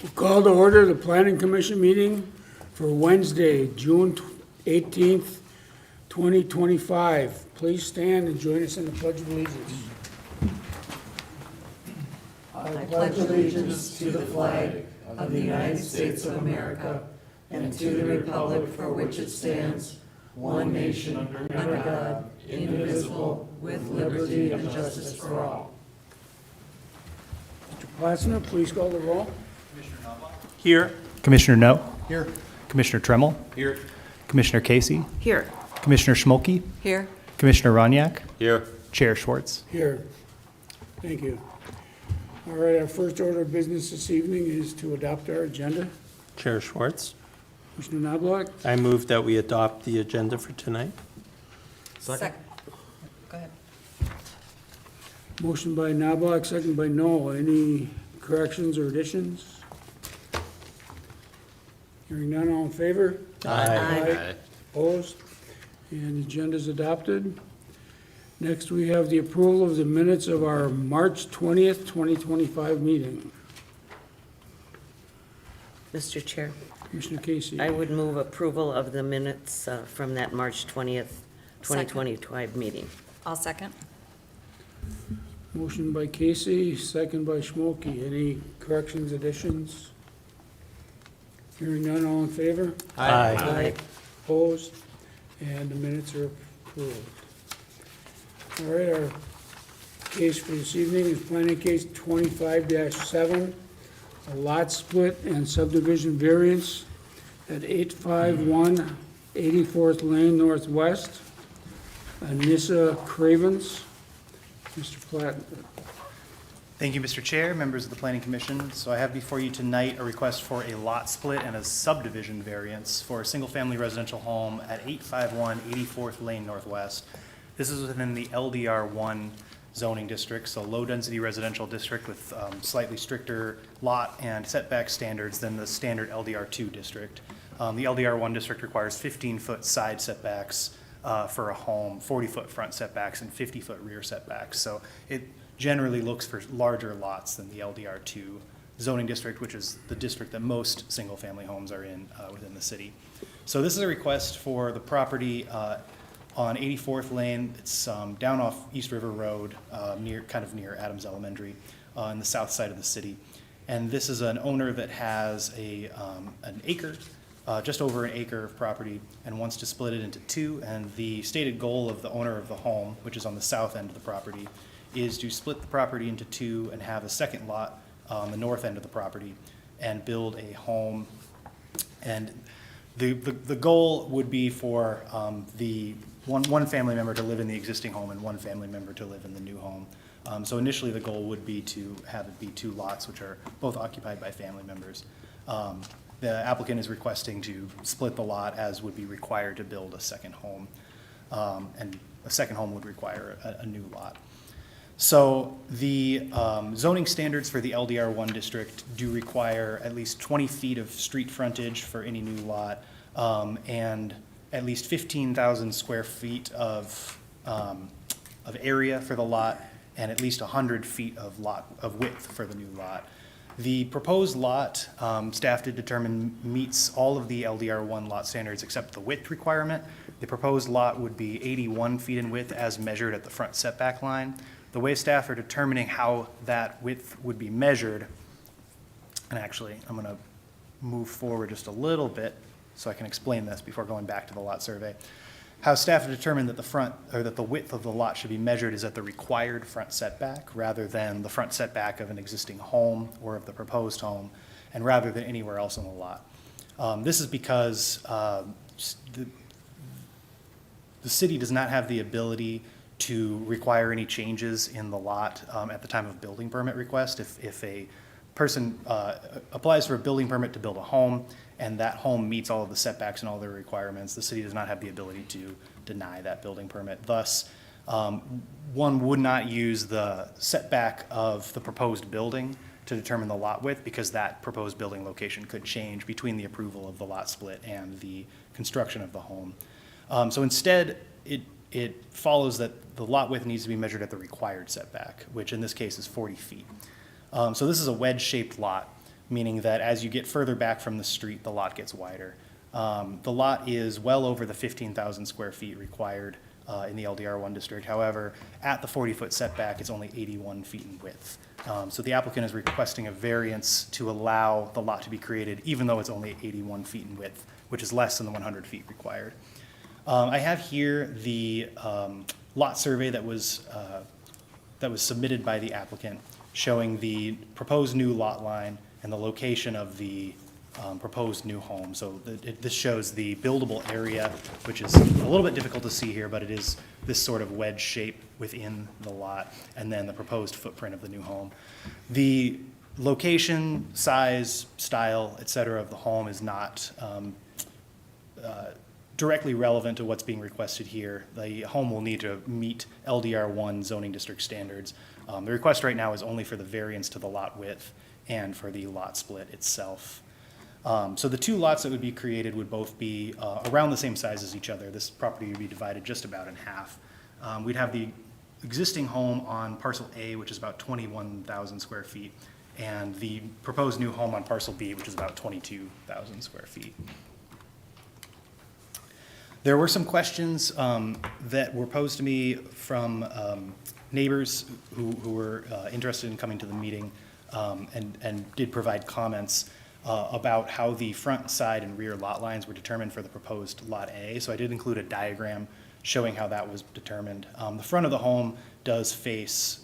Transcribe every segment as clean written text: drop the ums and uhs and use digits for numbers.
We'll call to order the Planning Commission meeting for Wednesday, June 18th, 2025. Please stand and join us in the Pledge of Allegiance. I pledge allegiance to the flag of the United States of America and to the republic for which it stands, one nation, under God, indivisible, with liberty and justice for all. Mr. Platzner, please call the roll. Here. Commissioner No. Here. Commissioner Tremmel. Here. Commissioner Casey. Here. Commissioner Schmolke. Here. Commissioner Roniak. Here. Chair Schwartz. Here. Thank you. All right, our first order of business this evening is to adopt our agenda. Chair Schwartz, Commissioner Knobloch, I move that we adopt the agenda for tonight. Second. Go ahead. motion by Knobloch, second by Noel. Any corrections or additions? Hearing none, all in favor? Aye. Opposed? And the agenda is adopted. Next, we have the approval of the minutes of our March 20th, 2025 meeting. Mr. Chair, Commissioner Casey. I would move approval of the minutes from that March 20th, 2025 meeting. I'll second. Motion by Casey, second by Schmolke. Any corrections, additions? Hearing none, all in favor? Aye. Opposed? And the minutes are approved. All right, our case for this evening is planning case 25-7, a lot split and subdivision variance at 851 84th Lane Northwest, Anissa Cravens. Mr. Platt. Thank you, Mr. Chair, members of the Planning Commission. So I have before you tonight a request for a lot split and a subdivision variance for a single-family residential home at 851 84th Lane Northwest. This is within the LDR1 zoning district, so low-density residential district with slightly stricter lot and setback standards than the standard LDR2 district. The LDR1 district requires 15-foot side setbacks for a home, 40-foot front setbacks, and 50-foot rear setbacks. So it generally looks for larger lots than the LDR2 zoning district, which is the district that most single-family homes are in within the city. So this is a request for the property on 84th Lane. It's down off East River Road, kind of near Adams Elementary, on the south side of the city. And this is an owner that has an acre, just over an acre of property, and wants to split it into two. And the stated goal of the owner of the home, which is on the south end of the property, is to split the property into two and have a second lot on the north end of the property and build a home. And the goal would be for the one family member to live in the existing home and one family member to live in the new home. So initially the goal would be to have it be two lots, which are both occupied by family members. The applicant is requesting to split the lot as would be required to build a second home. And a second home would require a new lot. So the zoning standards for the LDR1 district do require at least 20 feet of street frontage for any new lot, and at least 15,000 square feet of area for the lot, and at least 100 feet of width for the new lot. The proposed lot, staff did determine, meets all of the LDR1 lot standards except the width requirement. The proposed lot would be 81 feet in width as measured at the front setback line. The way staff are determining how that width would be measured, and actually I'm going to move forward just a little bit so I can explain this before going back to the lot survey. How staff have determined that the width of the lot should be measured is at the required front setback rather than the front setback of an existing home or of the proposed home, and rather than anywhere else on the lot. This is because the city does not have the ability to require any changes in the lot at the time of building permit request. If a person applies for a building permit to build a home and that home meets all of the setbacks and all their requirements, the city does not have the ability to deny that building permit. Thus, one would not use the setback of the proposed building to determine the lot width because that proposed building location could change between the approval of the lot split and the construction of the home. So instead, it follows that the lot width needs to be measured at the required setback, which in this case is 40 feet. So this is a wedge-shaped lot meaning that as you get further back from the street, the lot gets wider. The lot is well over the 15,000 square feet required in the LDR1 district. However, at the 40-foot setback, it's only 81 feet in width. So the applicant is requesting a variance to allow the lot to be created, even though it's only 81 feet in width, which is less than the 100 feet required. I have here the lot survey that was submitted by the applicant, showing the proposed new lot line and the location of the proposed new home. So this shows the buildable area, which is a little bit difficult to see here, but it is this sort of wedge shape within the lot, and then the proposed footprint of the new home. The location, size, style, et cetera, of the home is not directly relevant to what's being requested here. The home will need to meet LDR1 zoning district standards. The request right now is only for the variance to the lot width and for the lot split itself. So the two lots that would be created would both be around the same size as each other. This property would be divided just about in half. We'd have the existing home on parcel A, which is about 21,000 square feet, and the proposed new home on parcel B, which is about 22,000 square feet. There were some questions that were posed to me from neighbors who were interested in coming to the meeting and did provide comments about how the front, side, and rear lot lines were determined for the proposed Lot A. So I did include a diagram showing how that was determined. The front of the home does face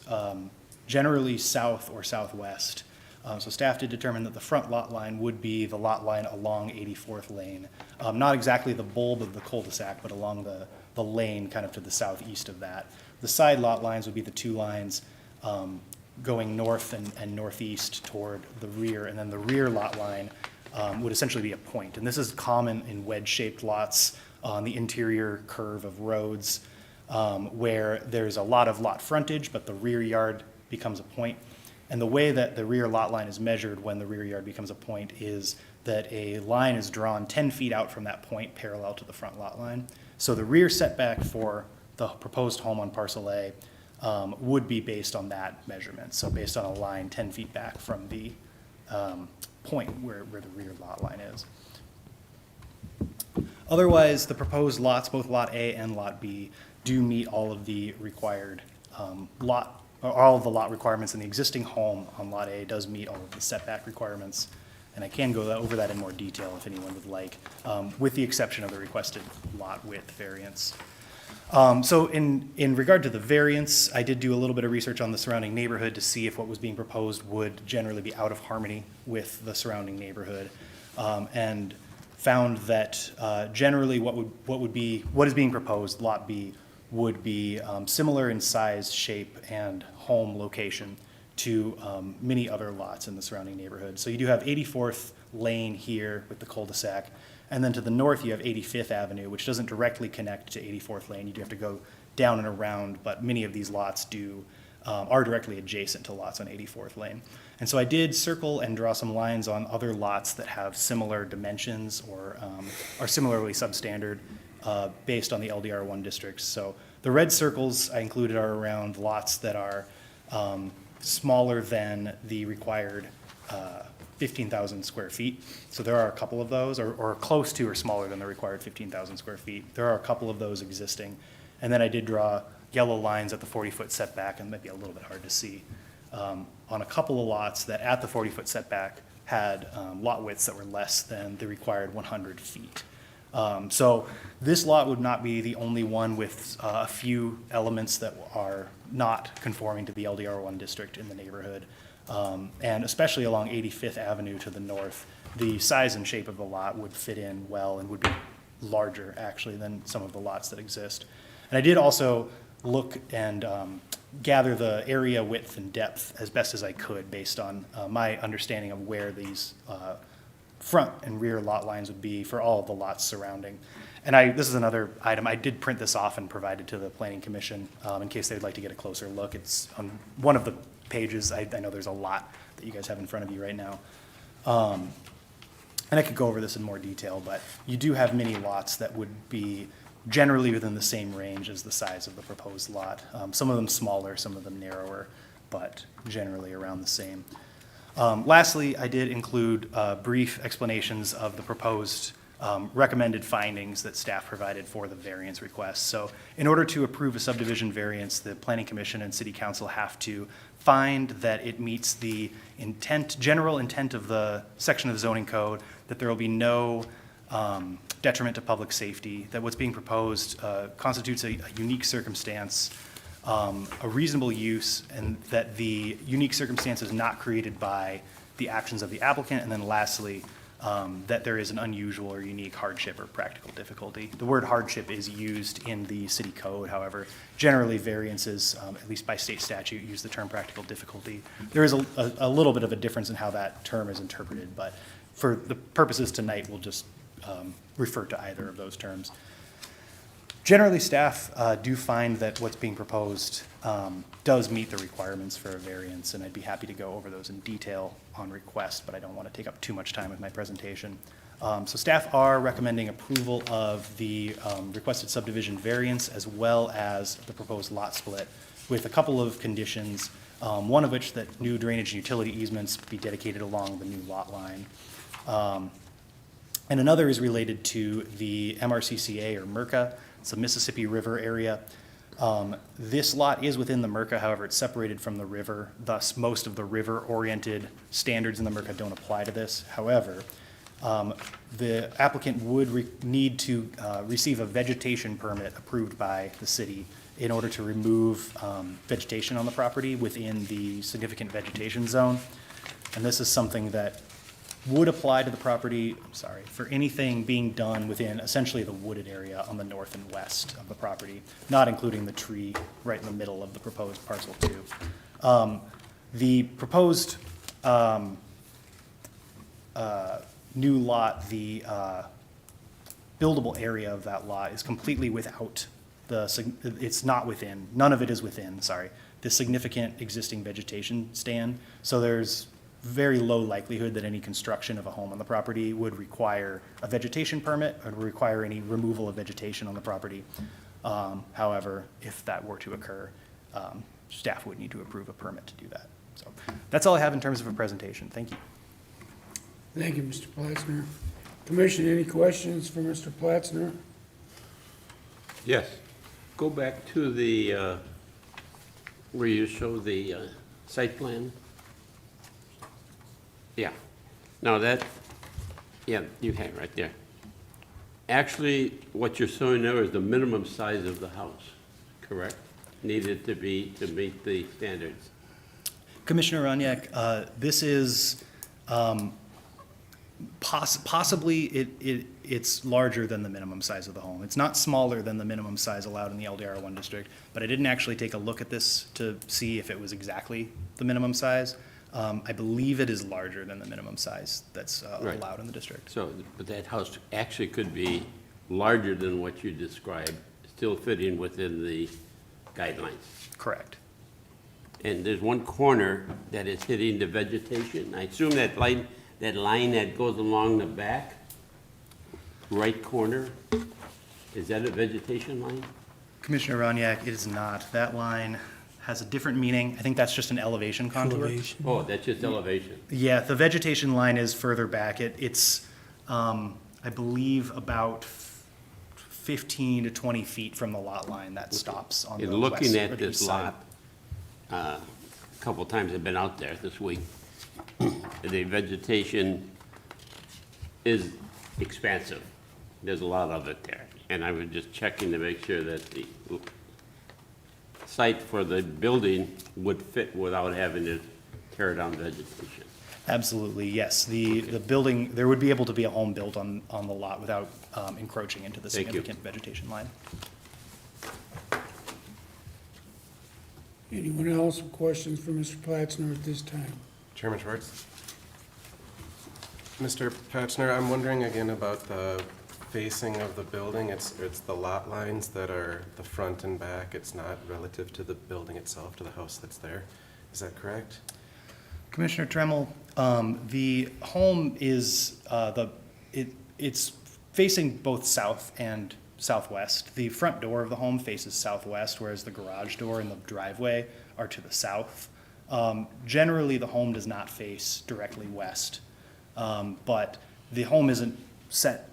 generally south or southwest. So staff did determine that the front lot line would be the lot line along 84th Lane. Not exactly the bulb of the cul-de-sac, but along the lane kind of to the southeast of that. The side lot lines would be the two lines going north and northeast toward the rear, and then the rear lot line would essentially be a point. And this is common in wedge-shaped lots on the interior curve of roads where there's a lot of lot frontage, but the rear yard becomes a point. And the way that the rear lot line is measured when the rear yard becomes a point is that a line is drawn 10 feet out from that point parallel to the front lot line. So the rear setback for the proposed home on parcel A would be based on that measurement. So based on a line 10 feet back from the point where the rear lot line is. Otherwise, the proposed lots, both Lot A and Lot B, do meet all of the required all of the lot requirements, and the existing home on Lot A does meet all of the setback requirements. And I can go over that in more detail if anyone would like, with the exception of the requested lot width variance. So in regard to the variance, I did do a little bit of research on the surrounding neighborhood to see if what was being proposed would generally be out of harmony with the surrounding neighborhood, and found that generally what is being proposed, Lot B, would be similar in size, shape, and home location to many other lots in the surrounding neighborhood. So you do have 84th Lane here with the cul-de-sac, and then to the north you have 85th Avenue, which doesn't directly connect to 84th Lane. You do have to go down and around, but many of these lots are directly adjacent to lots on 84th Lane. And so I did circle and draw some lines on other lots that have similar dimensions or are similarly substandard based on the LDR1 districts. So the red circles I included are around lots that are smaller than the required 15,000 square feet. So there are a couple of those, or close to or smaller than the required 15,000 square feet. There are a couple of those existing. And then I did draw yellow lines at the 40-foot setback, and it might be a little bit hard to see, on a couple of lots that at the 40-foot setback had lot widths that were less than the required 100 feet. So this lot would not be the only one with a few elements that are not conforming to the LDR1 district in the neighborhood. And especially along 85th Avenue to the north, the size and shape of the lot would fit in well and would be larger actually than some of the lots that exist. And I did also look and gather the area width and depth as best as I could based on my understanding of where these front and rear lot lines would be for all of the lots surrounding. And this is another item. I did print this off and provide it to the Planning Commission in case they'd like to get a closer look. It's on one of the pages. I know there's a lot that you guys have in front of you right now. And I could go over this in more detail, but you do have many lots that would be generally within the same range as the size of the proposed lot. Some of them smaller, some of them narrower, but generally around the same. Lastly, I did include brief explanations of the proposed recommended findings that staff provided for the variance request. So in order to approve a subdivision variance, the Planning Commission and City Council have to find that it meets the general intent of the section of the zoning code, that there will be no detriment to public safety, that what's being proposed constitutes a unique circumstance, a reasonable use, and that the unique circumstance is not created by the actions of the applicant, and then lastly, that there is an unusual or unique hardship or practical difficulty. The word hardship is used in the city code, however, generally variances, at least by state statute, use the term practical difficulty. There is a little bit of a difference in how that term is interpreted, but for the purposes tonight, we'll just refer to either of those terms. Generally, staff do find that what's being proposed does meet the requirements for a variance, and I'd be happy to go over those in detail on request, but I don't want to take up too much time with my presentation. So staff are recommending approval of the requested subdivision variance as well as the proposed lot split with a couple of conditions, one of which that new drainage and utility easements be dedicated along the new lot line. And another is related to the MRCCA or MRCA. It's a Mississippi River area. This lot is within the MRCA, however, it's separated from the river, thus most of the river-oriented standards in the MRCA don't apply to this. However, the applicant would need to receive a vegetation permit approved by the city in order to remove vegetation on the property within the significant vegetation zone. And this is something that would apply to the property, for anything being done within essentially the wooded area on the north and west of the property, not including the tree right in the middle of the proposed parcel 2. The proposed new lot, the buildable area of that lot is completely without it's not within, none of it is within, the significant existing vegetation stand. So there's very low likelihood that any construction of a home on the property would require a vegetation permit or require any removal of vegetation on the property. However, if that were to occur, staff would need to approve a permit to do that. So that's all I have in terms of a presentation. Thank you. Thank you, Mr. Platzner. Commission, any questions for Mr. Platzner? Yes. Go back to the, where you show the site plan. Yeah. Now that, yeah, you have it right there. Actually, what you're showing there is the minimum size of the house, correct? Needed to be, to meet the standards. Commissioner Roniak, this is possibly it's larger than the minimum size of the home. It's not smaller than the minimum size allowed in the LDR1 district, but I didn't actually take a look at this to see if it was exactly the minimum size. I believe it is larger than the minimum size that's Right. allowed in the district. So, but that house actually could be larger than what you described, still fitting within the guidelines. Correct. And there's one corner that is hitting the vegetation. I assume that line that goes along the back, right corner, is that a vegetation line? Commissioner Roniak, it is not. That line has a different meaning. I think that's just an elevation contour. Elevation. Oh, that's just elevation. Yeah, the vegetation line is further back. It's, I believe, about 15 to 20 feet from the lot line that stops on the In west looking or at the this east side. lot, a couple times I've been out there this week, the vegetation is expansive. There's a lot of it there. And I was just checking to make sure that the site for the building would fit without having to tear down vegetation. Absolutely, yes. The building, there would be able to be a home built on the lot without encroaching into the Thank you. significant vegetation line. Anyone else with questions for Mr. Platzner at this time? Chairman Schwartz. Mr. Patchner, I'm wondering again about the facing of the building. It's the lot lines that are the front and back. It's not relative to the building itself, to the house that's there. Is that correct? Commissioner Tremmel, the home is, it's facing both south and southwest. The front door of the home faces southwest, whereas the garage door and the driveway are to the south. Generally, the home does not face directly west, but the home isn't set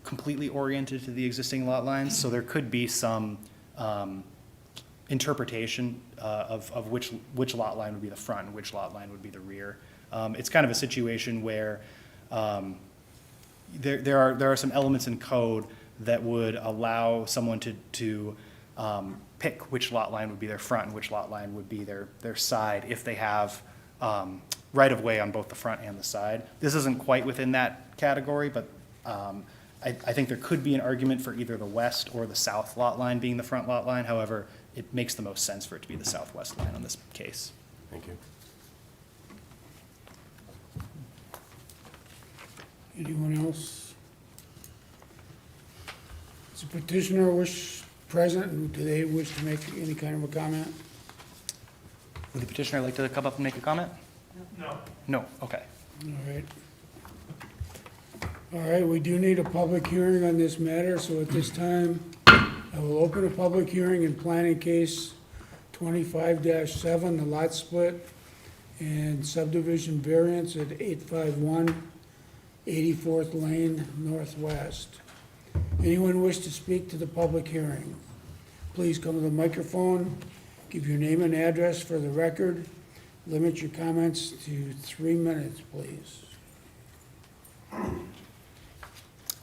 completely oriented to the existing lot lines, so there could be some interpretation of which lot line would be the front and which lot line would be the rear. It's kind of a situation where there are some elements in code that would allow someone to pick which lot line would be their front and which lot line would be their side if they have right-of-way on both the front and the side. This isn't quite within that category, but I think there could be an argument for either the west or the south lot line being the front lot line. However, it makes the most sense for it to be the southwest line on this case. Thank you. Anyone else? Does the petitioner present, and do they wish to make any kind of a comment? Would the petitioner like to come up and make a comment? No. No, okay. All right. All right, we do need a public hearing on this matter, so at this time, I will open a public hearing in planning case 25-7, the lot split and subdivision variance at 851 84th Lane Northwest. Anyone wish to speak to the public hearing? Please come to the microphone, give your name and address for the record. Limit your comments to 3 minutes, please.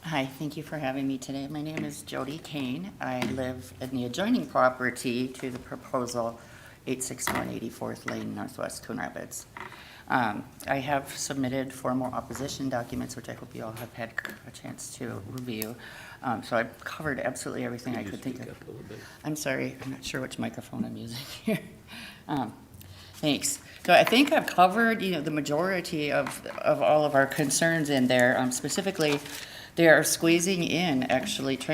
Hi, thank you for having me today. My name is Jody Kane. I live in the adjoining property to the proposal 861 84th Lane Northwest, Coon Rapids. I have submitted formal opposition documents, which I hope you all have had a chance to review. So I've covered absolutely everything I could think of. I'm sorry, I'm not sure which microphone I'm using here. Thanks. So I think I've covered, the majority of all of our concerns in there. Specifically, they are trying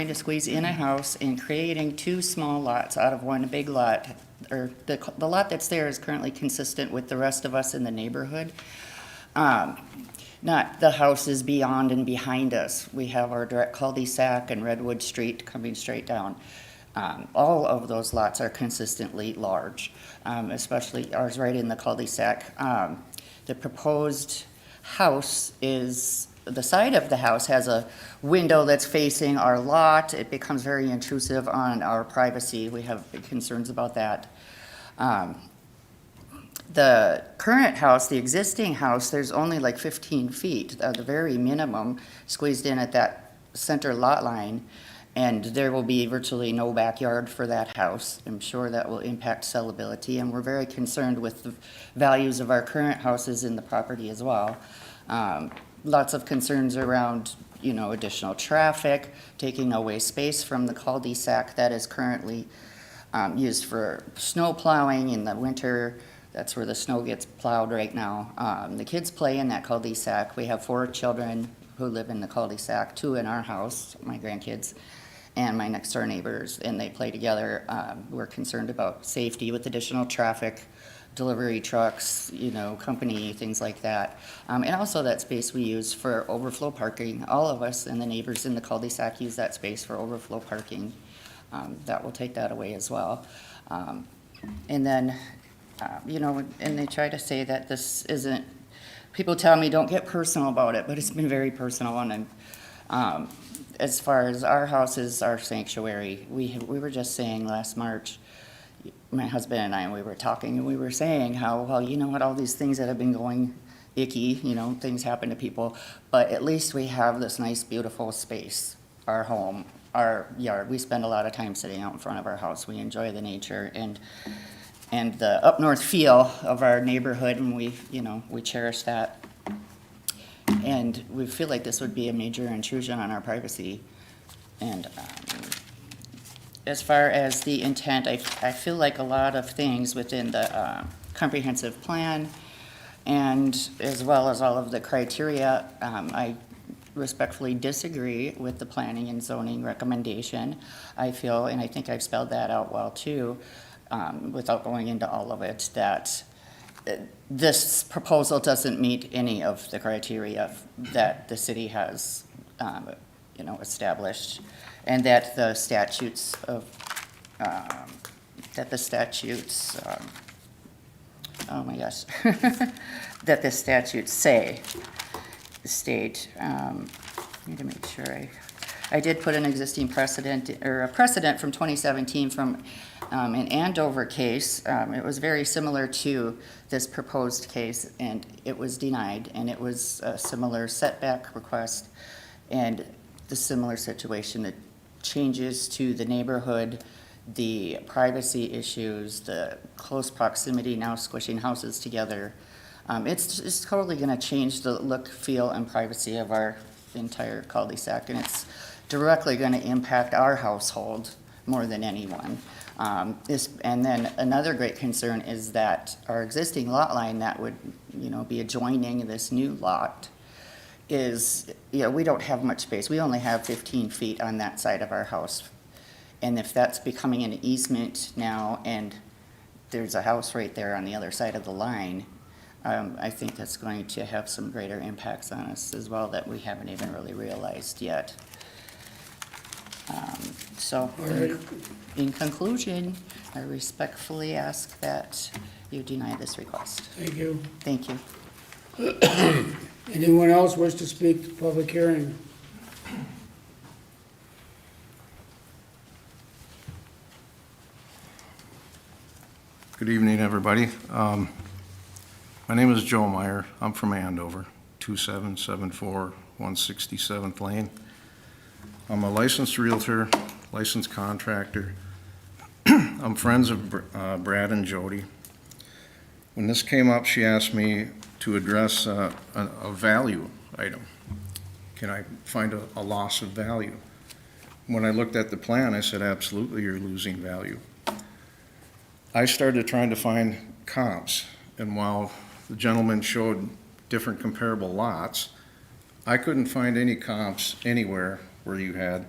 to squeeze in a house and creating two small lots out of one big lot. Or the lot that's there is currently consistent with the rest of us in the neighborhood. Not the houses beyond and behind us. We have our direct cul-de-sac and Redwood Street coming straight down. All of those lots are consistently large, especially ours right in the cul-de-sac. The proposed house the side of the house has a window that's facing our lot. It becomes very intrusive on our privacy. We have big concerns about that. The current house, the existing house, there's only like 15 feet, the very minimum, squeezed in at that center lot line, and there will be virtually no backyard for that house. I'm sure that will impact sellability, and we're very concerned with the values of our current houses in the property as well. Lots of concerns around, additional traffic, taking away space from the cul-de-sac that is currently used for snow plowing in the winter. That's where the snow gets plowed right now. The kids play in that cul-de-sac. We have 4 children who live in the cul-de-sac, 2 in our house, my grandkids, and my next door neighbors, and they play together. We're concerned about safety with additional traffic, delivery trucks, company, things like that. And also that space we use for overflow parking. All of us and the neighbors in the cul-de-sac use that space for overflow parking. That will take that away as well. And then, and they try to say that this isn't, people tell me don't get personal about it, but it's been very personal. And as far as our house is our sanctuary, we were just saying last March, my husband and I, we were talking and we were saying how, well, all these things that have been going icky, things happen to people, but at least we have this nice, beautiful space, our home, our yard. We spend a lot of time sitting out in front of our house. We enjoy the nature and the up north feel of our neighborhood, and we cherish that. And we feel like this would be a major intrusion on our privacy. And as far as the intent, I feel like a lot of things within the comprehensive plan, and as well as all of the criteria, I respectfully disagree with the planning and zoning recommendation. I feel, and I think I've spelled that out well too, without going into all of it, that this proposal doesn't meet any of the criteria that the city has, established, and that the statutes oh my gosh, that the statutes state. Need to make sure I did put an existing precedent, or a precedent from 2017 from an Andover case. It was very similar to this proposed case, and it was denied, and it was a similar setback request, and the similar situation, the changes to the neighborhood, the privacy issues, the close proximity, now squishing houses together. It's totally gonna change the look, feel, and privacy of our entire cul-de-sac, and it's directly gonna impact our household more than anyone. And then another great concern is that our existing lot line that would, be adjoining this new lot is, we don't have much space. We only have 15 feet on that side of our house. And if that's becoming an easement now, and there's a house right there on the other side of the line, I think that's going to have some greater impacts on us as well that we haven't even really realized yet. So, All right. in conclusion, I respectfully ask that you deny this request. Thank you. Thank you. Anyone else wish to speak to the public hearing? Good evening, everybody. My name is Joe Meyer. I'm from Andover, 2774 167th Lane. I'm a licensed realtor, licensed contractor. I'm friends of Brad and Jody. When this came up, she asked me to address a value item. Can I find a loss of value? When I looked at the plan, I said, absolutely, you're losing value. I started trying to find comps, and while the gentleman showed different comparable lots, I couldn't find any comps anywhere where you had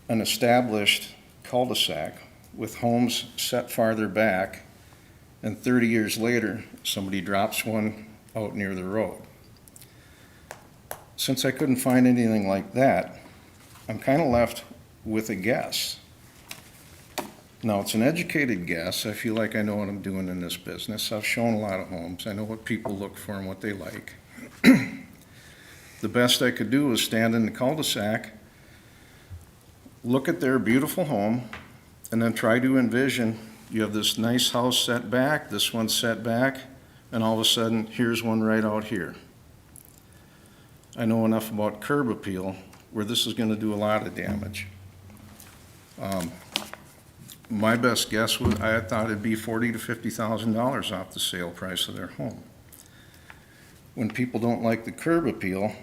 an established cul-de-sac with homes set farther back, and 30 years later, somebody drops one out near the road. Since I couldn't find anything like that, I'm kind of left with a guess. Now, it's an educated guess. I feel like I know what I'm doing in this business. I've shown a lot of homes. I know what people look for and what they like. The best I could do was stand in the cul-de-sac, look at their beautiful home, and then try to envision, you have this nice house set back, this one's set back, and all of a sudden, here's one right out here. I know enough about curb appeal where this is going to do a lot of damage. My best guess was, I thought it'd be $40,000 to $50,000 off the sale price of their home. When people don't like the curb appeal,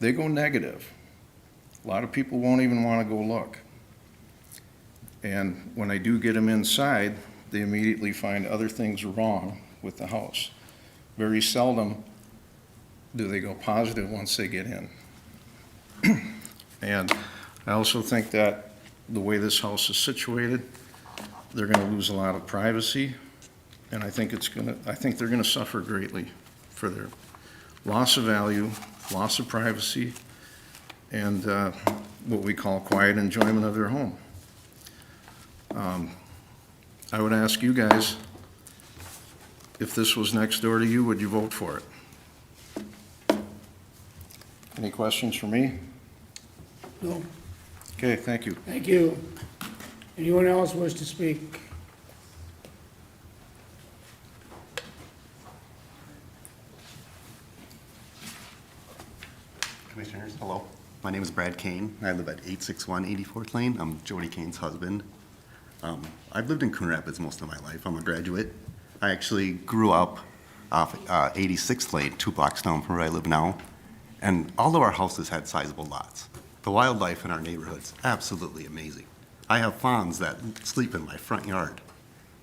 they go negative. A lot of people won't even want to go look. And when I do get them inside, they immediately find other things wrong with the house. Very seldom do they go positive once they get in. And I also think that the way this house is situated, they're going to lose a lot of privacy, and I think they're going to suffer greatly for their loss of value, loss of privacy, and what we call quiet enjoyment of their home. I would ask you guys, if this was next door to you, would you vote for it? Any questions for me? No? Okay, thank you. Thank you. Anyone else wish to speak? Commissioners, hello. My name is Brad Kane. I live at 861 84th Lane. I'm Jody Kane's husband. I've lived in Coon Rapids most of my life. I'm a graduate. I actually grew up off 86th Lane, 2 blocks down from where I live now. And all of our houses had sizable lots. The wildlife in our neighborhood's absolutely amazing. I have fawns that sleep in my front yard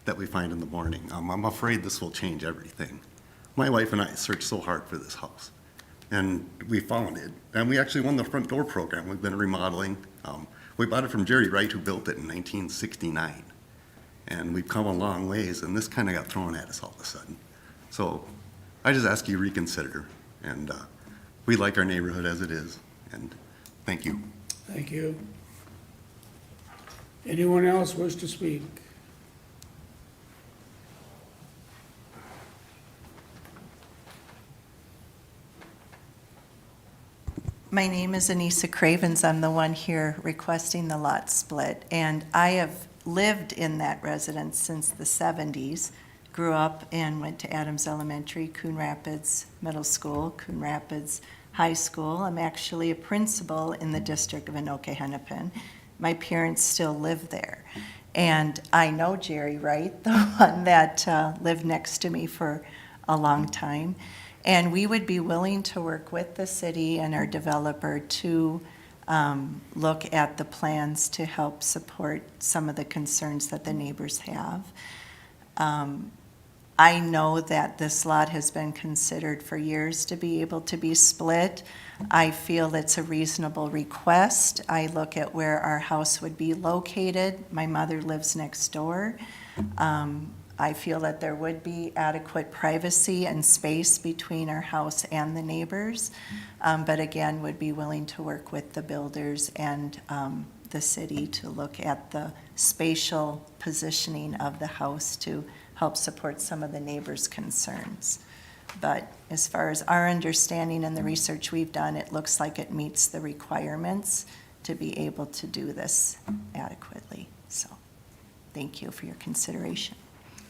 that we find in the morning. I'm afraid this will change everything. My wife and I searched so hard for this house, and we found it. And we actually won the front door program. We've been remodeling. We bought it from Jerry Wright, who built it in 1969. And we've come a long ways, and this kind of got thrown at us all of a sudden. So I just ask you to reconsider, and we like our neighborhood as it is, and thank you. Thank you. Anyone else wish to speak? My name is Anissa Cravens. I'm the one here requesting the lot split. And I have lived in that residence since the 70s. Grew up and went to Adams Elementary, Coon Rapids Middle School, Coon Rapids High School. I'm actually a principal in the district of Anoka Hennepin. My parents still live there. And I know Jerry Wright, the one that lived next to me for a long time. And we would be willing to work with the city and our developer to look at the plans to help support some of the concerns that the neighbors have. I know that this lot has been considered for years to be able to be split. I feel it's a reasonable request. I look at where our house would be located. My mother lives next door. I feel that there would be adequate privacy and space between our house and the neighbors, but again, would be willing to work with the builders and the city to look at the spatial positioning of the house to help support some of the neighbors' concerns. But as far as our understanding and the research we've done, it looks like it meets the requirements to be able to do this adequately. So, thank you for your consideration.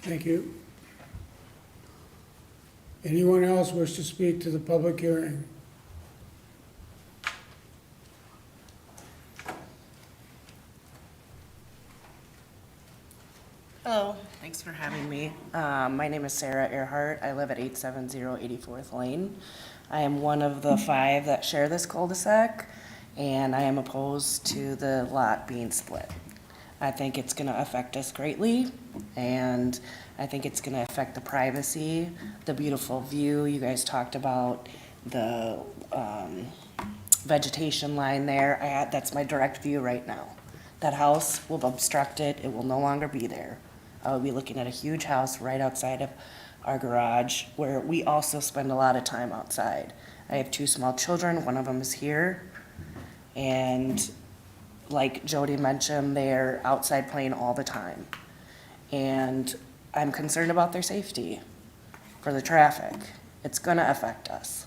Thank you. Anyone else wish to speak to the public hearing? Hello, thanks for having me. My name is Sarah Earhart. I live at 870 84th Lane. I am one of the 5 that share this cul-de-sac, and I am opposed to the lot being split. I think it's going to affect us greatly, and I think it's going to affect the privacy, the beautiful view. You guys talked about the vegetation line there. That's my direct view right now. That house will obstruct it. It will no longer be there. I will be looking at a huge house right outside of our garage, where we also spend a lot of time outside. I have 2 small children. One of them is here, and like Jody mentioned, they're outside playing all the time. And I'm concerned about their safety for the traffic. It's gonna affect us.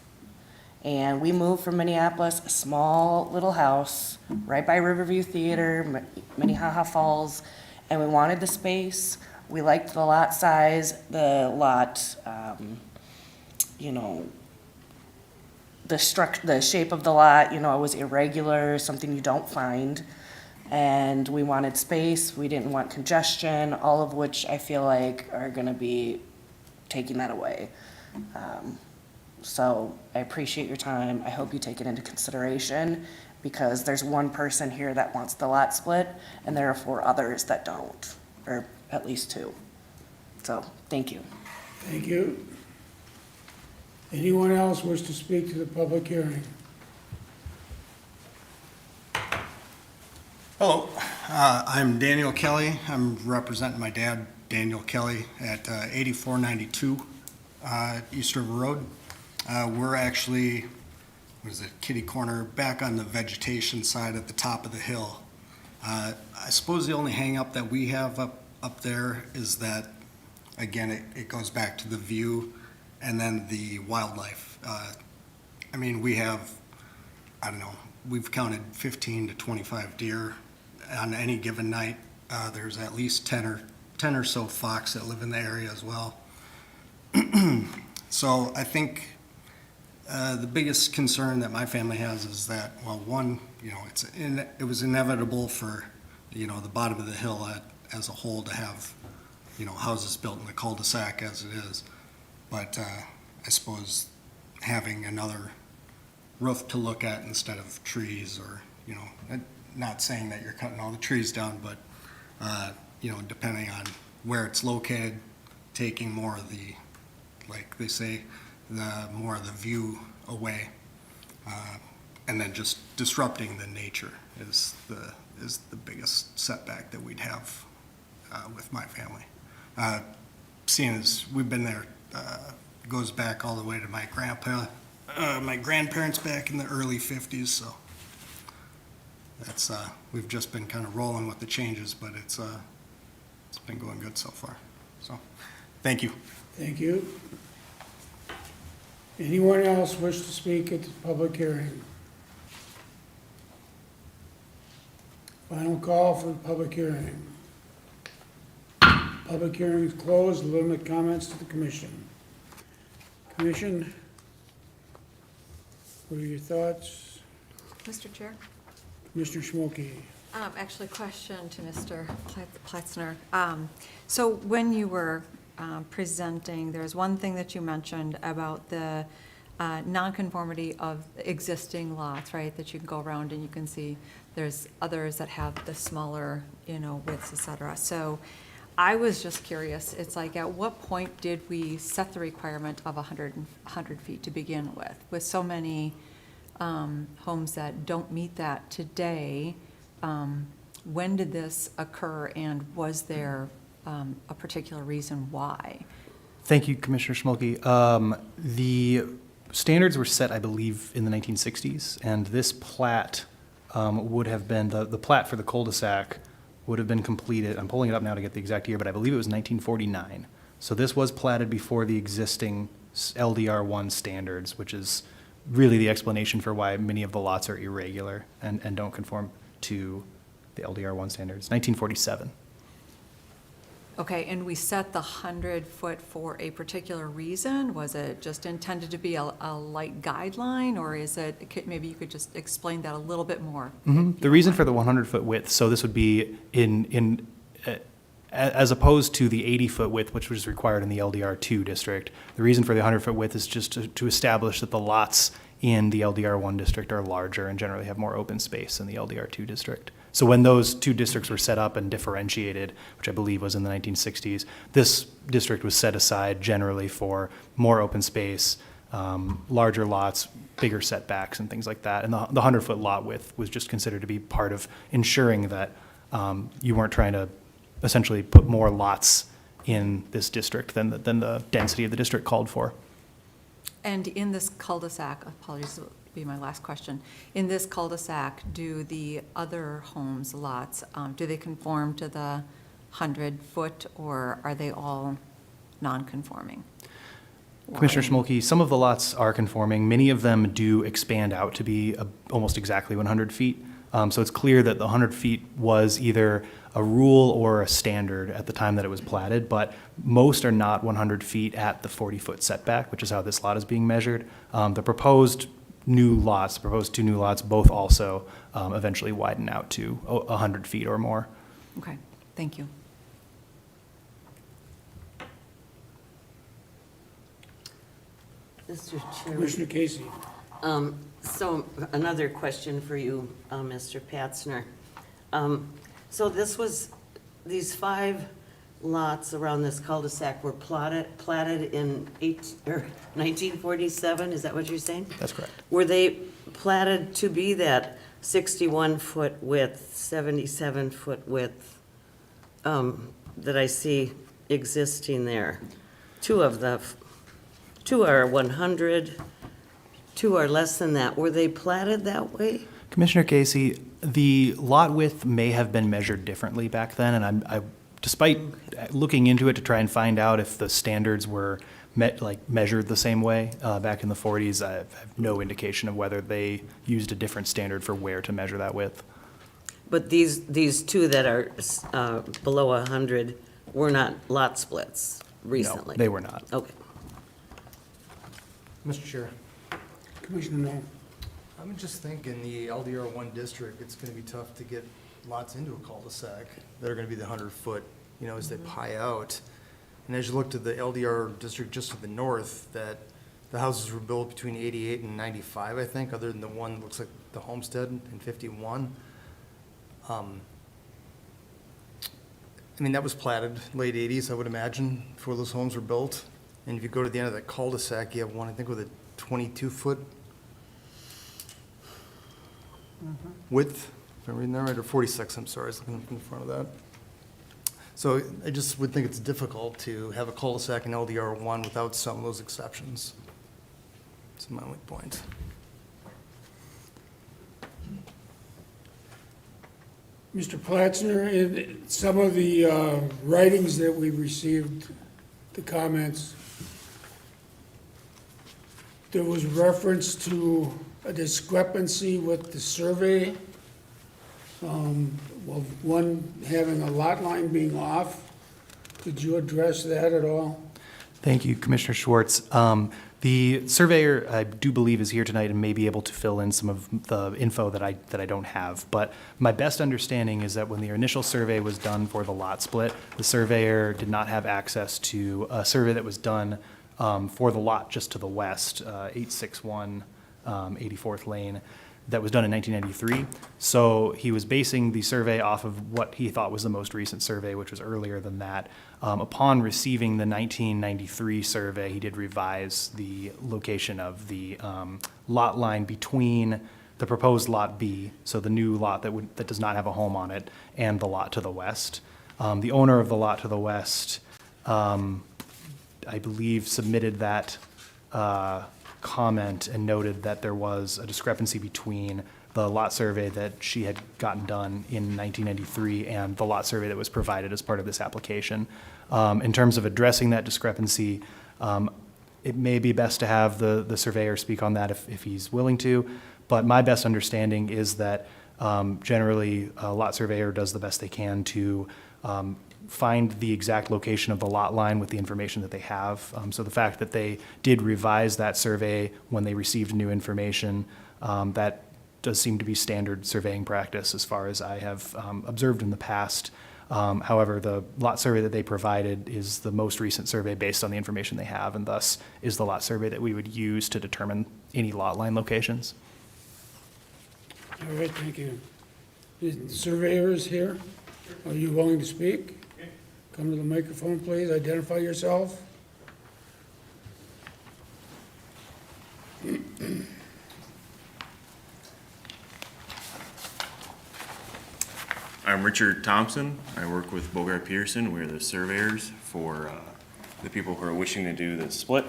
And we moved from Minneapolis, a small little house right by Riverview Theater, Minnehaha Falls, and we wanted the space. We liked the lot size, the lot, the shape of the lot, it was irregular, something you don't find. And we wanted space, we didn't want congestion, all of which I feel like are gonna be taking that away. So I appreciate your time. I hope you take it into consideration, because there's one person here that wants the lot split, and there are 4 others that don't, or at least 2. So, thank you. Thank you. Anyone else wish to speak to the public hearing? Hello, I'm Daniel Kelly. I'm representing my dad, Daniel Kelly, at 8492 East River Road. We're actually, kitty corner, back on the vegetation side at the top of the hill. I suppose the only hang-up that we have up there is that, again, it goes back to the view and then the wildlife. We have, we've counted 15 to 25 deer on any given night. There's at least 10 or so fox that live in the area as well. So I think the biggest concern that my family has is that, well, one, it was inevitable for, the bottom of the hill as a whole to have, houses built in the cul-de-sac as it is. But I suppose having another roof to look at instead of trees, or, not saying that you're cutting all the trees down, but, depending on where it's located, taking more of the, like they say, more of the view away, and then just disrupting the nature is the biggest setback that we'd have with my family. Seeing as we've been there, goes back all the way to my my grandparents back in the early 50s, so that's we've just been kind of rolling with the changes, but it's been going good so far. So, thank you. Thank you. Anyone else wish to speak at the public hearing? Final call for the public hearing. Public hearing is closed, limit comments to the commission. Commission, what are your thoughts? Mr. Chair? Commissioner Schmolke? Actually, question to Mr. Platzner. So when you were presenting, there's one thing that you mentioned about the nonconformity of existing lots, right? That you can go around and you can see there's others that have the smaller, widths, et cetera. So I was just curious, it's like, at what point did we set the requirement of 100 feet to begin with? With so many homes that don't meet that today, when did this occur, and was there a particular reason why? Thank you, Commissioner Schmolke. The standards were set, I believe, in the 1960s, and this plat would have been, the plat for the cul-de-sac would have been completed, I'm pulling it up now to get the exact year, but I believe it was 1949. So this was platted before the existing LDR1 standards, which is really the explanation for why many of the lots are irregular and don't conform to the LDR1 standards, 1947. Okay, and we set the 100-foot for a particular reason? Was it just intended to be a light guideline, or is it, maybe you could just explain that a little bit more? The reason for the 100-foot width, so this would be as opposed to the 80-foot width, which was required in the LDR2 district. The reason for the 100-foot width is just to establish that the lots in the LDR1 district are larger and generally have more open space than the LDR2 district. So when those two districts were set up and differentiated, which I believe was in the 1960s, this district was set aside generally for more open space, larger lots, bigger setbacks and things like that. And the 100-foot lot width was just considered to be part of ensuring that you weren't trying to essentially put more lots in this district than the density of the district called for. And in this cul-de-sac, apologies, this will be my last question. In this cul-de-sac, do the other homes, lots, do they conform to the 100-foot, or are they all non-conforming? Commissioner Schmolke, some of the lots are conforming. Many of them do expand out to be almost exactly 100 feet. So it's clear that the 100 feet was either a rule or a standard at the time that it was platted, but most are not 100 feet at the 40-foot setback, which is how this lot is being measured. The proposed two new lots, both also eventually widen out to 100 feet or more. Okay, thank you. Mr. Chairman. Commissioner Casey? So another question for you, Mr. Patzner. So these 5 lots around this cul-de-sac were platted in 1947, is that what you're saying? That's correct. Were they platted to be that 61-foot width, 77-foot width that I see existing there? Two are 100, 2 are less than that. Were they platted that way? Commissioner Casey, the lot width may have been measured differently back then, and despite looking into it to try and find out if the standards were measured the same way back in the 40s, I have no indication of whether they used a different standard for where to measure that width. But these 2 that are below 100 were not lot splits recently? No, they were not. Okay. Mr. Chair, Commissioner Knoll? I'm just thinking the LDR1 district, it's going to be tough to get lots into a cul-de-sac that are going to be the 100-foot, as they pie out. And as you look to the LDR district just to the north, that the houses were built between 88 and 95, I think, other than the one that looks like the homestead in 51. That was platted late 80s, I would imagine, before those homes were built. And if you go to the end of that cul-de-sac, you have one, I think, with a 22-foot width, if I'm reading that right, or 46, I'm sorry, I was looking in front of that. So I just would think it's difficult to have a cul-de-sac in LDR1 without some of those exceptions. That's my only point. Mr. Platzner, in some of the writings that we received, the comments, there was reference to a discrepancy with the survey. Well, one, having a lot line being off, could you address that at all? Thank you, Commissioner Schwartz. The surveyor, I do believe, is here tonight and may be able to fill in some of the info that I don't have. But my best understanding is that when the initial survey was done for the lot split, the surveyor did not have access to a survey that was done for the lot just to the west, 861 84th Lane, that was done in 1993. So he was basing the survey off of what he thought was the most recent survey, which was earlier than that. Upon receiving the 1993 survey, he did revise the location of the lot line between the proposed Lot B, so the new lot that does not have a home on it, and the lot to the west. The owner of the lot to the west, I believe, submitted that comment and noted that there was a discrepancy between the lot survey that she had gotten done in 1993 and the lot survey that was provided as part of this application. In terms of addressing that discrepancy, it may be best to have the surveyor speak on that if he's willing to, but my best understanding is that generally a lot surveyor does the best they can to find the exact location of the lot line with the information that they have. So the fact that they did revise that survey when they received new information, that does seem to be standard surveying practice as far as I have observed in the past. However, the lot survey that they provided is the most recent survey based on the information they have, and thus is the lot survey that we would use to determine any lot line locations. All right, thank you. The surveyor is here. Are you willing to speak? Come to the microphone, please. Identify yourself. I'm Richard Thompson. I work with Bogart Pearson. We're the surveyors for the people who are wishing to do the split.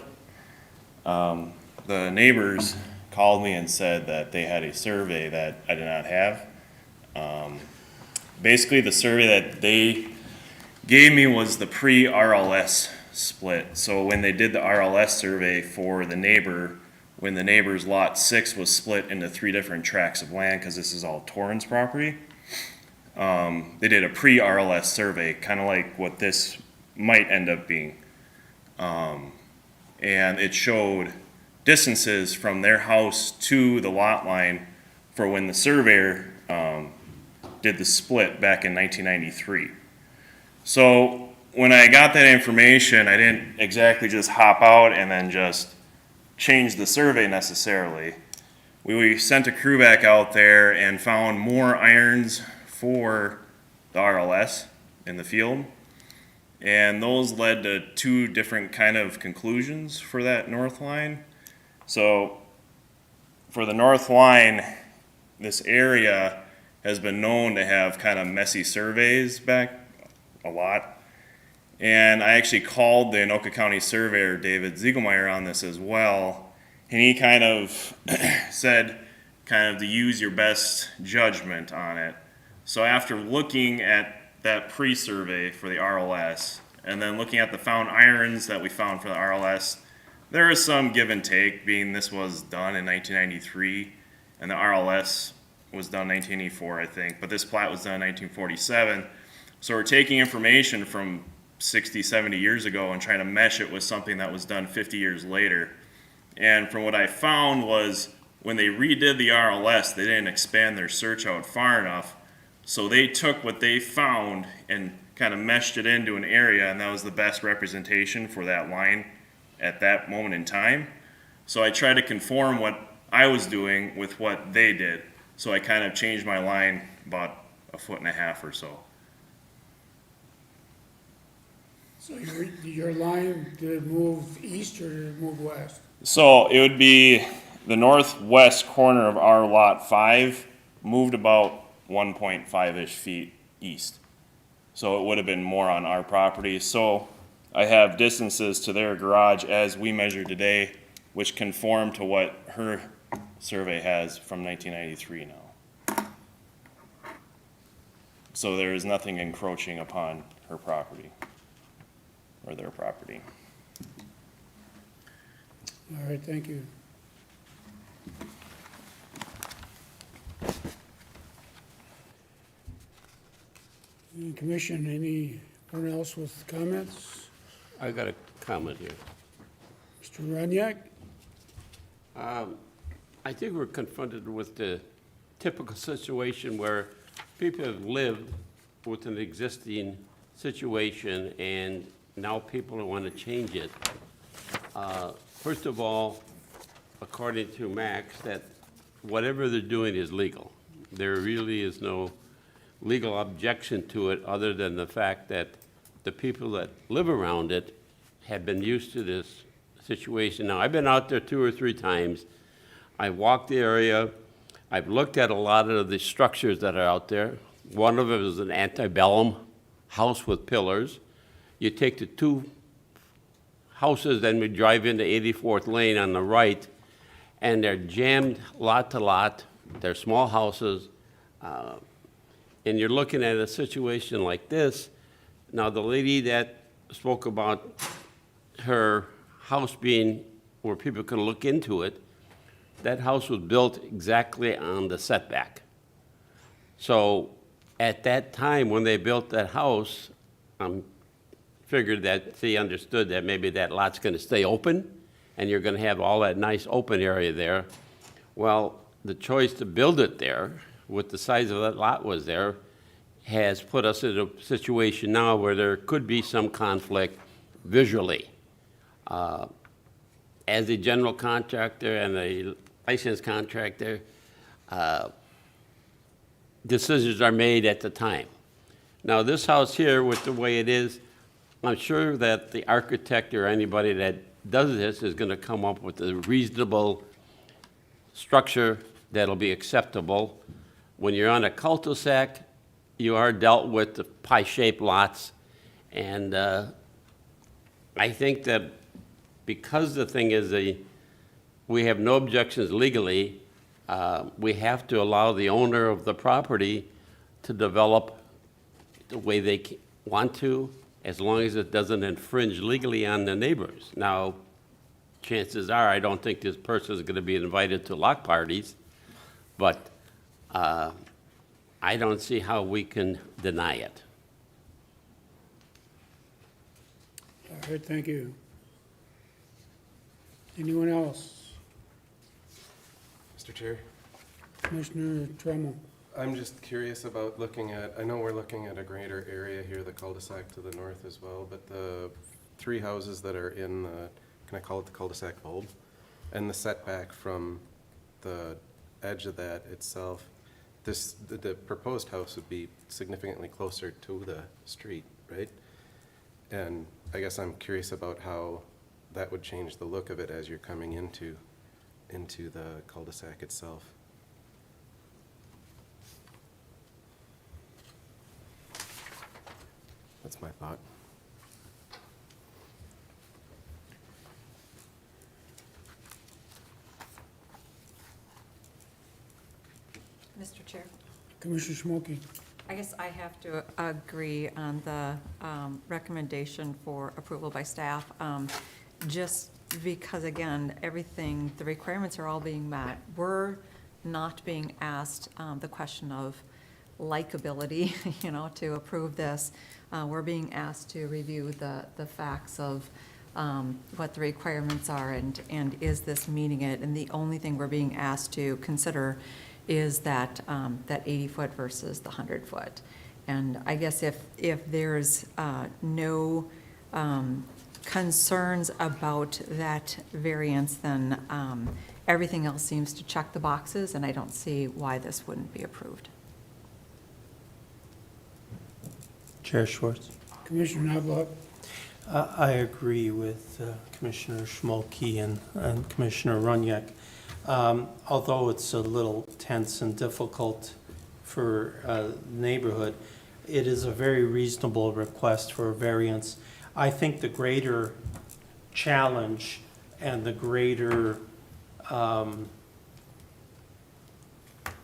The neighbors called me and said that they had a survey that I did not have. Basically, the survey that they gave me was the pre-RLS split. So when they did the RLS survey for the neighbor, when the neighbor's lot 6 was split into 3 different tracts of land, because this is all Torrance property, they did a pre-RLS survey, kind of like what this might end up being. And it showed distances from their house to the lot line for when the surveyor did the split back in 1993. So when I got that information, I didn't exactly just hop out and then just change the survey necessarily. We sent a crew back out there and found more irons for the RLS in the field. And those led to 2 different kind of conclusions for that north line. So for the north line, this area has been known to have kind of messy surveys back a lot. And I actually called the Anoka County surveyor, David Ziegelmeyer, on this as well. And he kind of said kind of to use your best judgment on it. So after looking at that pre-survey for the RLS, and then looking at the found irons that we found for the RLS, there is some give and take, being this was done in 1993, and the RLS was done in 1984, I think, but this plat was done in 1947. So we're taking information from 60, 70 years ago and trying to mesh it with something that was done 50 years later. And from what I found was when they redid the RLS, they didn't expand their search out far enough. So they took what they found and kind of meshed it into an area, and that was the best representation for that line at that moment in time. So I tried to conform what I was doing with what they did. So I kind of changed my line about 1.5 feet or so. So your line, did it move east or did it move west? So it would be the northwest corner of our lot 5 moved about 1.5-ish feet east. So it would have been more on our property. So I have distances to their garage as we measure today, which conform to what her survey has from 1993 now. So there is nothing encroaching upon her property or their property. All right, thank you. Commission, anyone else with comments? I got a comment here. Mr. Runyak? I think we're confronted with the typical situation where people have lived with an existing situation and now people want to change it. First of all, according to Max, that whatever they're doing is legal. There really is no legal objection to it other than the fact that the people that live around it have been used to this situation. Now, I've been out there 2 or 3 times. I've walked the area. I've looked at a lot of the structures that are out there. One of them is an antebellum house with pillars. You take the 2 houses, then we drive into 84th Lane on the right, and they're jammed lot to lot. They're small houses. And you're looking at a situation like this. Now, the lady that spoke about her house being where people can look into it, that house was built exactly on the setback. So at that time, when they built that house, figured that they understood that maybe that lot's gonna stay open, and you're gonna have all that nice open area there. Well, the choice to build it there, with the size of that lot was there, has put us in a situation now where there could be some conflict visually. As a general contractor and a licensed contractor, decisions are made at the time. Now, this house here, with the way it is, I'm sure that the architect or anybody that does this is going to come up with a reasonable structure that'll be acceptable. When you're on a cul-de-sac, you are dealt with the pie-shaped lots, and I think that because the thing is we have no objections legally, we have to allow the owner of the property to develop the way they want to, as long as it doesn't infringe legally on the neighbors. Now, chances are, I don't think this person is going to be invited to lock parties, but I don't see how we can deny it. All right, thank you. Anyone else? Mr. Chair, Commissioner Trammell? I'm just curious about looking at, I know we're looking at a greater area here, the cul-de-sac to the north as well, but the 3 houses that are in the, can I call it the cul-de-sac bulb? And the setback from the edge of that itself, the proposed house would be significantly closer to the street, right? And I guess I'm curious about how that would change the look of it as you're coming into the cul-de-sac itself. That's my thought. Mr. Chair, Commissioner Schmolke? I guess I have to agree on the recommendation for approval by staff, just because, again, everything, the requirements are all being met. We're not being asked the question of likability, to approve this. We're being asked to review the facts of what the requirements are and is this meeting it? And the only thing we're being asked to consider is that 80-foot versus the 100-foot. And I guess if there's no concerns about that variance, then everything else seems to check the boxes, and I don't see why this wouldn't be approved. Chair Schwartz. Commissioner Knobloch? I agree with Commissioner Schmolke and Commissioner Runyak. Although it's a little tense and difficult for the neighborhood, it is a very reasonable request for a variance. I think the greater challenge and the greater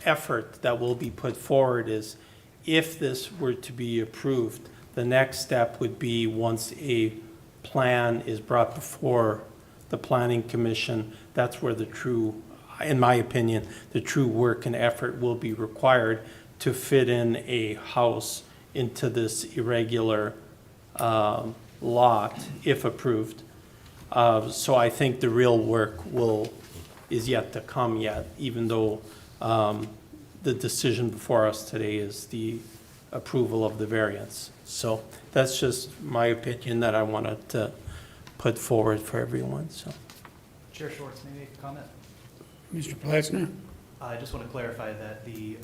effort that will be put forward is, if this were to be approved, the next step would be, once a plan is brought before the Planning Commission, that's where the true, in my opinion, the true work and effort will be required to fit in a house into this irregular lot, if approved. So I think the real work is yet to come yet, even though the decision before us today is the approval of the variance. So that's just my opinion that I wanted to put forward for everyone, so. Chair Schwartz, maybe a comment? Mr. Platzner? I just want to clarify that the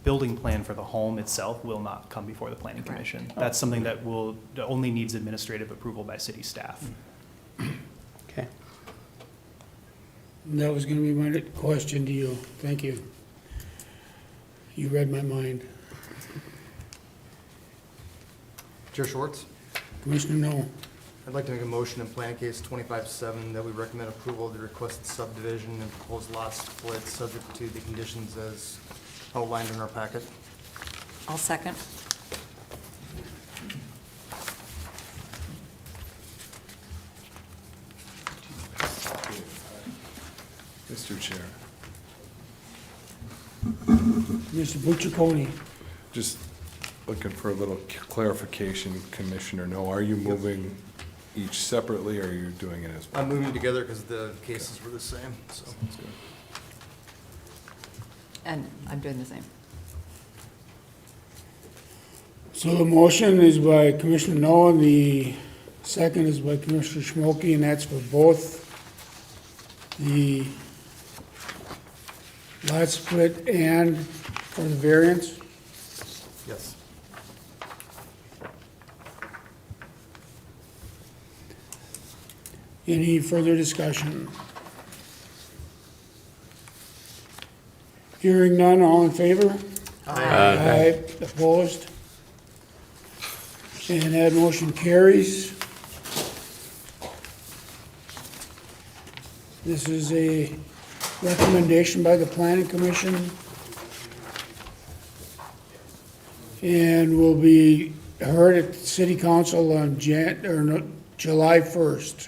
building plan for the home itself will not come before the planning commission. That's something that only needs administrative approval by city staff. Okay. That was gonna be my question to you. Thank you. You read my mind. Chair Schwartz, Commissioner No. I'd like to make a motion in plan case 25-7 that we recommend approval of the requested subdivision and proposed lot split subject to the conditions as outlined in our packet. I'll second. Mr. Chair, Mr. Bucciaconi? just looking for a little clarification, Commissioner. No, are you moving each separately, or are you doing it as one? I'm moving together because the cases were the same, so. And I'm doing the same. So the motion is by Commissioner No, and the second is by Commissioner Schmolke, and that's for both the lot split and for the variance. Yes. Any further discussion? Hearing none, all in favor? Aye. Opposed? And that motion carries. This is a recommendation by the Planning Commission and will be heard at City Council on July 1st.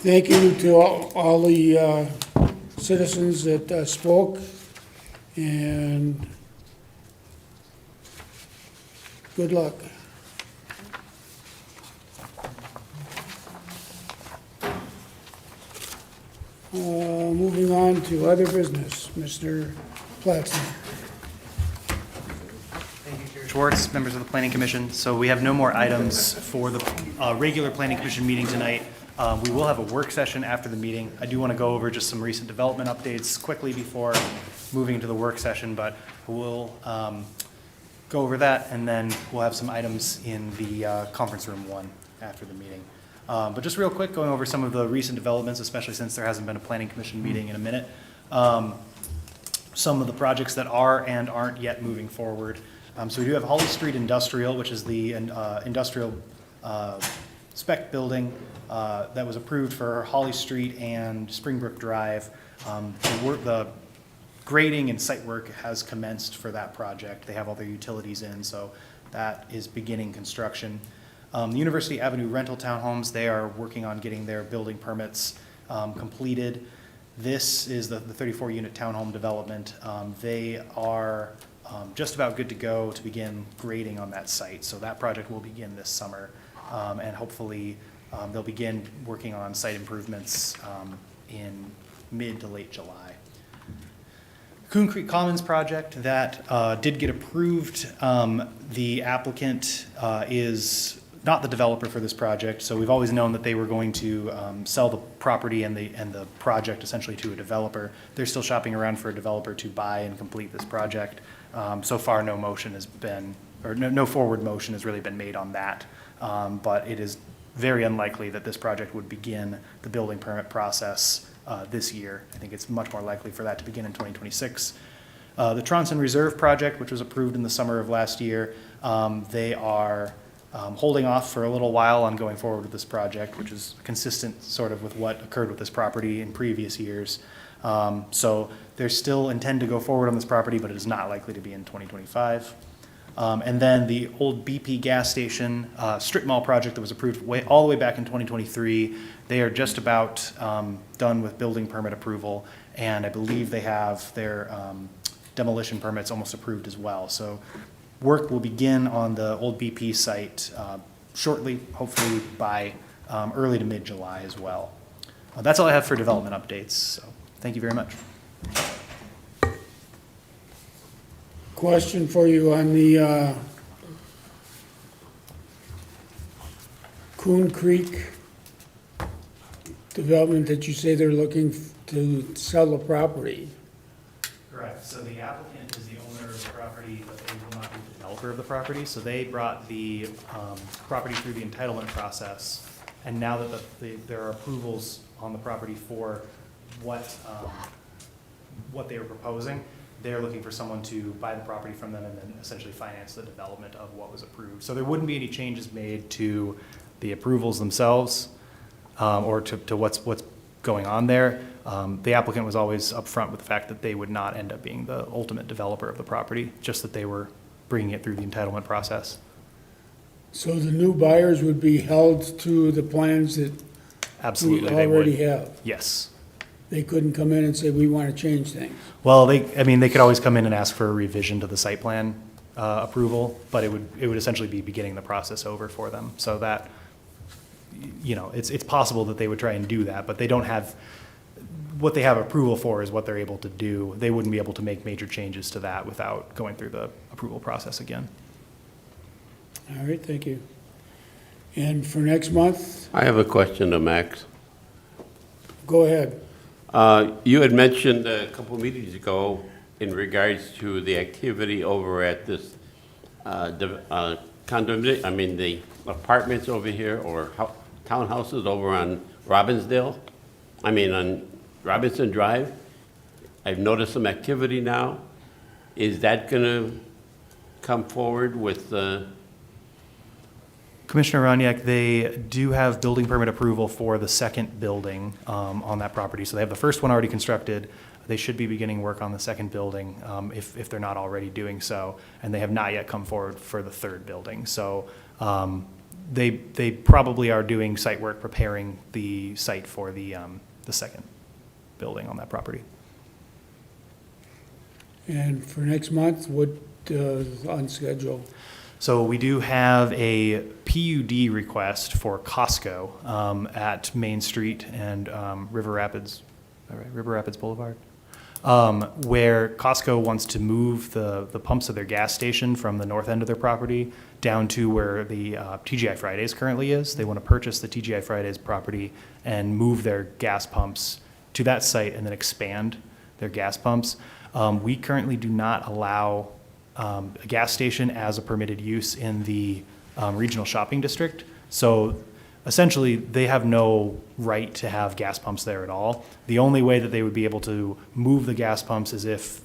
Thank you to all the citizens that spoke, and good luck. Moving on to other business, Mr. Platzner. Thank you, Chair Schwartz, members of the Planning Commission. So we have no more items for the regular Planning Commission meeting tonight. We will have a work session after the meeting. I do want to go over just some recent development updates quickly before moving into the work session, but we'll go over that, and then we'll have some items in the conference room 1 after the meeting. But just real quick, going over some of the recent developments, especially since there hasn't been a Planning Commission meeting in a minute. Some of the projects that are and aren't yet moving forward. So we do have Holly Street Industrial, which is the industrial spec building that was approved for Holly Street and Springbrook Drive. The grading and site work has commenced for that project. They have all their utilities in, so that is beginning construction. The University Avenue rental townhomes, they are working on getting their building permits completed. This is the 34-unit townhome development. They are just about good to go to begin grading on that site. So that project will begin this summer, and hopefully they'll begin working on site improvements in mid to late July. Coon Creek Commons project that did get approved. The applicant is not the developer for this project, so we've always known that they were going to sell the property and the project essentially to a developer. They're still shopping around for a developer to buy and complete this project. So far, no motion has been, or no forward motion has really been made on that, but it is very unlikely that this project would begin the building permit process this year. I think it's much more likely for that to begin in 2026. The Tronson Reserve project, which was approved in the summer of last year, they are holding off for a little while on going forward with this project, which is consistent sort of with what occurred with this property in previous years. So they still intend to go forward on this property, but it is not likely to be in 2025. And then the old BP gas station strip mall project that was approved all the way back in 2023, they are just about done with building permit approval, and I believe they have their demolition permits almost approved as well. So work will begin on the old BP site shortly, hopefully by early to mid-July as well. That's all I have for development updates, so thank you very much. Question for you on the Coon Creek development that you say they're looking to sell the property. Correct. So the applicant is the owner of the property, but they will not be the developer of the property. So they brought the property through the entitlement process. And now that there are approvals on the property for what they were proposing, they're looking for someone to buy the property from them and then essentially finance the development of what was approved. So there wouldn't be any changes made to the approvals themselves or to what's going on there. The applicant was always upfront with the fact that they would not end up being the ultimate developer of the property, just that they were bringing it through the entitlement process. So the new buyers would be held to the plans that we Absolutely, they would. already have? Yes. They couldn't come in and say, we want to change things? Well, they could always come in and ask for a revision to the site plan approval, but it would essentially be beginning the process over for them. So that, it's possible that they would try and do that, but they don't have, what they have approval for is what they're able to do. They wouldn't be able to make major changes to that without going through the approval process again. All right, thank you. And for next month, I have a question to Max. go ahead. You had mentioned a couple of meetings ago in regards to the activity over at this condominium, the apartments over here or townhouses over on on Robinson Drive. I've noticed some activity now. Is that going to come forward with Commissioner Roniak, they do have building permit approval for the second building on that property. So they have the first one already constructed. They should be beginning work on the second building if they're not already doing so. And they have not yet come forward for the third building. So they probably are doing site work, preparing the site for the second building on that property. And for next month, what on schedule? So we do have a PUD request for Costco at Main Street and River Rapids Boulevard, where Costco wants to move the pumps of their gas station from the north end of their property down to where the TGI Fridays currently is. They want to purchase the TGI Fridays property and move their gas pumps to that site and then expand their gas pumps. We currently do not allow a gas station as a permitted use in the regional shopping district. So essentially, they have no right to have gas pumps there at all. The only way that they would be able to move the gas pumps is if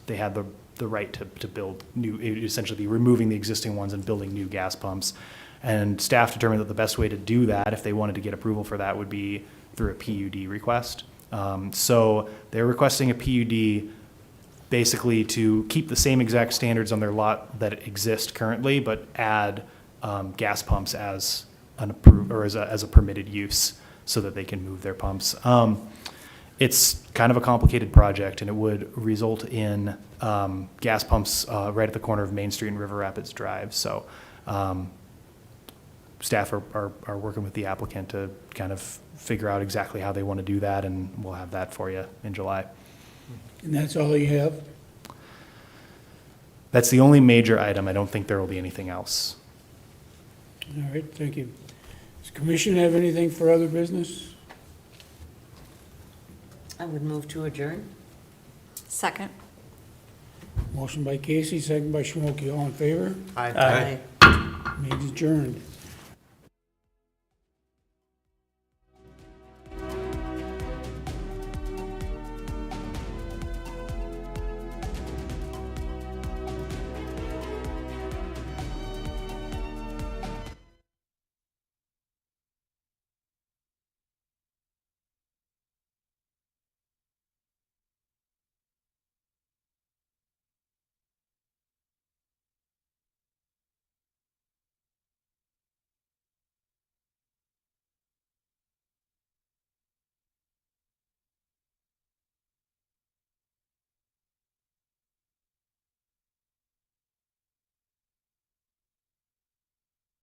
they had the right to build new, it would essentially be removing the existing ones and building new gas pumps. And staff determined that the best way to do that, if they wanted to get approval for that, would be through a PUD request. So they're requesting a PUD basically to keep the same exact standards on their lot that exist currently, but add gas pumps as an approved or as a permitted use so that they can move their pumps. It's kind of a complicated project, and it would result in gas pumps right at the corner of Main Street and River Rapids Drive. So staff are working with the applicant to kind of figure out exactly how they want to do that, and we'll have that for you in July. And that's all you have? That's the only major item. I don't think there will be anything else. All right, thank you. Does the commission have anything for other business? I would move to adjourn. Second. Motion by Casey, second by Schmolke. All in favor? Aye. Meeting's adjourned.